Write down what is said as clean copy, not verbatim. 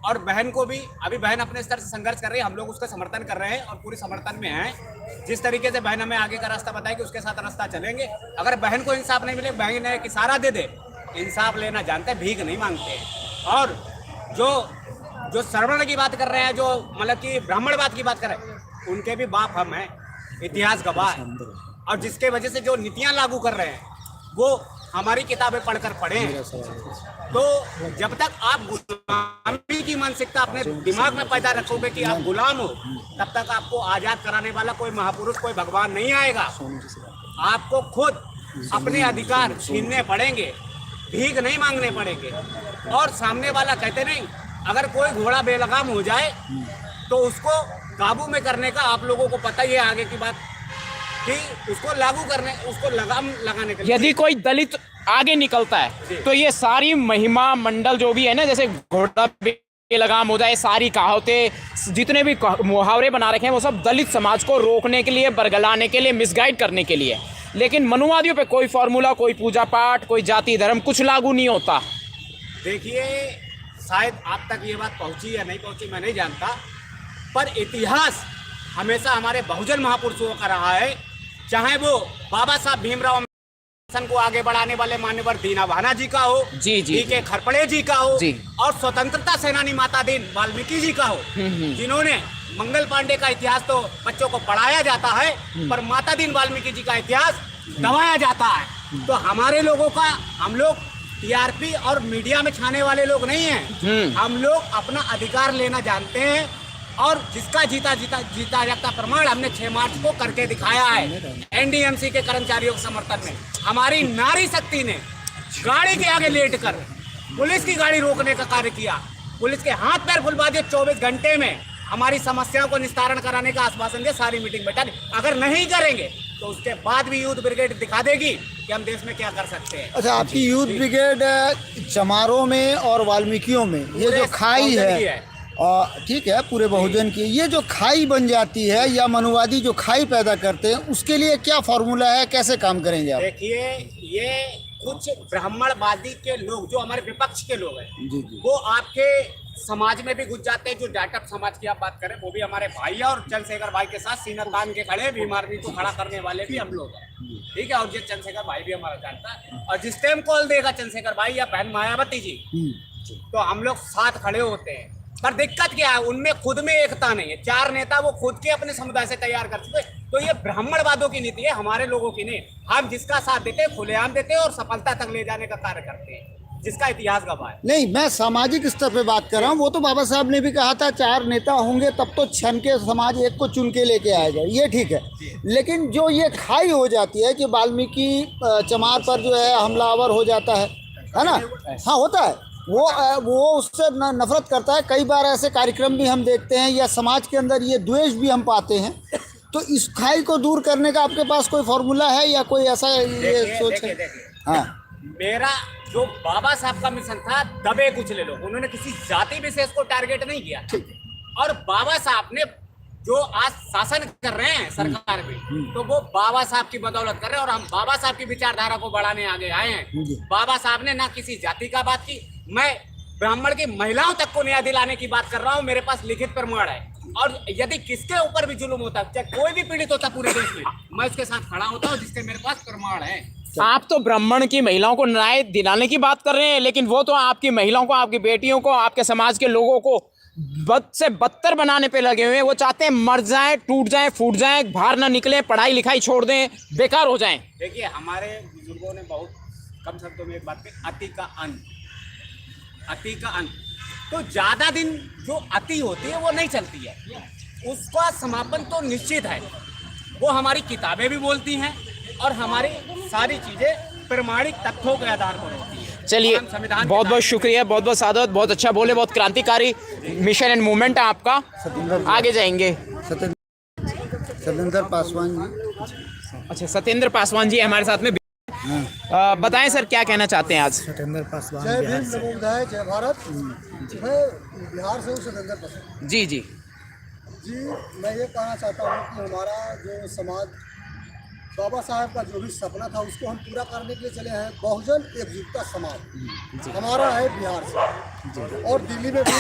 और बहन को भी, अभी बहन अपने स्तर से संघर्ष कर रही है, हम लोग उसका समर्थन कर रहे हैं और पूरी समर्थन में हैं। जिस तरीके से बहन हमें आगे का रास्ता बताएगी उसके साथ रास्ता चलेंगे। अगर बहन को इंसाफ नहीं मिले, बहन एक इशारा दे दे, इंसाफ लेना जानते हैं, भीख नहीं मांगते। और जो श्रवण की बात कर रहे हैं, जो मतलब कि ब्राह्मणवाद की बात कर रहे हैं, उनके भी बाप हम हैं, इतिहास गवाह है। और जिसके वजह से जो नीतियाँ लागू कर रहे हैं वो हमारी किताबें पढ़कर पढ़ें। तो जब तक आप गुलामी की मानसिकता अपने दिमाग में पैदा रखोगे कि आप गुलाम हो, तब तक आपको आजाद कराने वाला कोई महापुरुष, कोई भगवान नहीं आएगा। आपको खुद अपने अधिकार छीनने पड़ेंगे, भीख नहीं मांगने पड़ेंगे। और सामने वाला कहते नहीं, अगर कोई घोड़ा बेलगाम हो जाए तो उसको काबू में करने का आप लोगों को पता ही है, आगे की बात कि उसको लागू करने, उसको लगाम लगाने के लिए यदि कोई दलित आगे निकलता है तो ये सारी महिमा मंडल जो भी है ना, जैसे घोड़ा पे लगाम हो जाए, सारी कहावतें, जितने भी मुहावरे बना रखे हैं, वो सब दलित समाज को रोकने के लिए, बरगलाने के लिए, मिसगाइड करने के लिए। लेकिन मनुवादियों पे कोई फॉर्मूला, कोई पूजा पाठ, कोई जाति धर्म कुछ लागू नहीं होता। देखिए, शायद आप तक ये बात पहुंची या नहीं पहुंची मैं नहीं जानता, पर इतिहास हमेशा हमारे बहुजन महापुरुषों का रहा है। चाहे वो बाबा साहब भीमराव अम्बेडकर को आगे बढ़ाने वाले मान्यवर दीना भाना जी का हो, जी जी, के खरपड़े जी का हो, जी, और स्वतंत्रता सेनानी माता दीन वाल्मीकि जी का हो, जिन्होंने मंगल पांडे का इतिहास तो बच्चों को पढ़ाया जाता है, पर माता दीन वाल्मीकि जी का इतिहास दबाया जाता है। तो हमारे लोगों का, हम लोग टीआरपी और मीडिया में छाने वाले लोग नहीं हैं। हम लोग अपना अधिकार लेना जानते हैं, और जिसका जीता जागता प्रमाण हमने 6 मार्च को करके दिखाया है। एनडीएमसी के कर्मचारियों के समर्थन में हमारी नारी शक्ति ने गाड़ी के आगे लेटकर पुलिस की गाड़ी रोकने का कार्य किया, पुलिस के हाथ पैर फुलवा दिए। 24 घंटे में हमारी समस्याओं को निस्तारण कराने का आश्वासन दिया, सारी मीटिंग बैठा दी। अगर नहीं करेंगे तो उसके बाद भी यूथ ब्रिगेड दिखा देगी कि हम देश में क्या कर सकते हैं। अच्छा, आपकी यूथ ब्रिगेड चमारों में और वाल्मीकियों में ये जो खाई है, ठीक है, पूरे बहुजन की ये जो खाई बन जाती है, या मनुवादी जो खाई पैदा करते हैं, उसके लिए क्या फॉर्मूला है, कैसे काम करेंगे आप? देखिए, ये कुछ ब्राह्मणवादी के लोग, जो हमारे विपक्ष के लोग हैं, वो आपके समाज में भी घुस जाते हैं। जो डाटअप समाज की आप बात करें, वो भी हमारे भाई है, और चंद्रशेखर भाई के साथ सीना तान के खड़े, भीम आर्मी को खड़ा करने वाले भी हम लोग हैं, ठीक है। और ये चंद्रशेखर भाई भी हमारा जानता है, और जिस टाइम कॉल देगा चंद्रशेखर भाई या बहन मायावती जी, तो हम लोग साथ खड़े होते हैं। पर दिक्कत क्या है, उनमें खुद में एकता नहीं है। 4 नेता वो खुद के अपने समुदाय से तैयार कर चुके। तो ये ब्राह्मणवादों की नीति है, हमारे लोगों की नहीं। हम जिसका साथ देते हैं, खुलेआम देते हैं और सफलता तक ले जाने का कार्य करते हैं, जिसका इतिहास गवाह है। नहीं, मैं सामाजिक स्तर पे बात कर रहा हूँ। वो तो बाबा साहब ने भी कहा था 4 नेता होंगे तब तो छन के समाज एक को चुन के लेके आएगा, ये ठीक है। लेकिन जो ये खाई हो जाती है कि वाल्मीकि चमार पर जो है हमलावर हो जाता है ना, हाँ होता है, वो उससे नफरत करता है। कई बार ऐसे कार्यक्रम भी हम देखते हैं, या समाज के अंदर ये द्वेष भी हम पाते हैं। तो इस खाई को दूर करने का आपके पास कोई फॉर्मूला है, या कोई ऐसा ये सोच है? हाँ, मेरा जो बाबा साहब का मिशन था, दबे कुचले लोग, उन्होंने किसी जाति विशेष को टारगेट नहीं किया। और बाबा साहब ने जो आज शासन कर रहे हैं सरकार में, तो वो बाबा साहब की बदौलत कर रहे हैं, और हम बाबा साहब की विचारधारा को बढ़ाने आगे आए हैं। बाबा साहब ने ना किसी जाति का बात की, मैं ब्राह्मण की महिलाओं तक को न्याय दिलाने की बात कर रहा हूँ, मेरे पास लिखित प्रमाण है। और यदि किसके ऊपर भी जुल्म होता है, चाहे कोई भी पीड़ित होता पूरे देश में, मैं उसके साथ खड़ा होता हूँ, जिसके मेरे पास प्रमाण है। आप तो ब्राह्मण की महिलाओं को न्याय दिलाने की बात कर रहे हैं, लेकिन वो तो आपकी महिलाओं को, आपकी बेटियों को, आपके समाज के लोगों को बद से बदतर बनाने पे लगे हुए हैं। वो चाहते हैं मर जाएं, टूट जाएं, फूट जाएं, बाहर ना निकले, पढ़ाई लिखाई छोड़ दें, बेकार हो जाएं। देखिए, हमारे बुजुर्गों ने बहुत कम शब्दों में एक बात कही, अति का अंत, अति का अंत। तो ज्यादा दिन जो अति होती है वो नहीं चलती है, उसका समापन तो निश्चित है। वो हमारी किताबें भी बोलती हैं, और हमारी सारी चीजें प्रमाणिक तथ्यों के आधार पर होती है। चलिए, बहुत बहुत शुक्रिया, बहुत बहुत सादत, बहुत अच्छा बोले, बहुत क्रांतिकारी मिशन एंड मूवमेंट है आपका। आगे जाएंगे। सत्येंद्र पासवान जी। अच्छा, सत्येंद्र पासवान जी हमारे साथ में। बताएं सर, क्या कहना चाहते हैं आज? सत्येंद्र पासवान। जय भीम, नमो बुद्धाय, जय भारत। मैं बिहार से हूँ, सत्येंद्र पासवान जी जी जी। मैं ये कहना चाहता हूँ कि हमारा जो समाज, बाबा साहब का जो भी सपना था, उसको हम पूरा करने के लिए चले हैं। बहुजन एकजुटता समाज हमारा है बिहार से, और दिल्ली में भी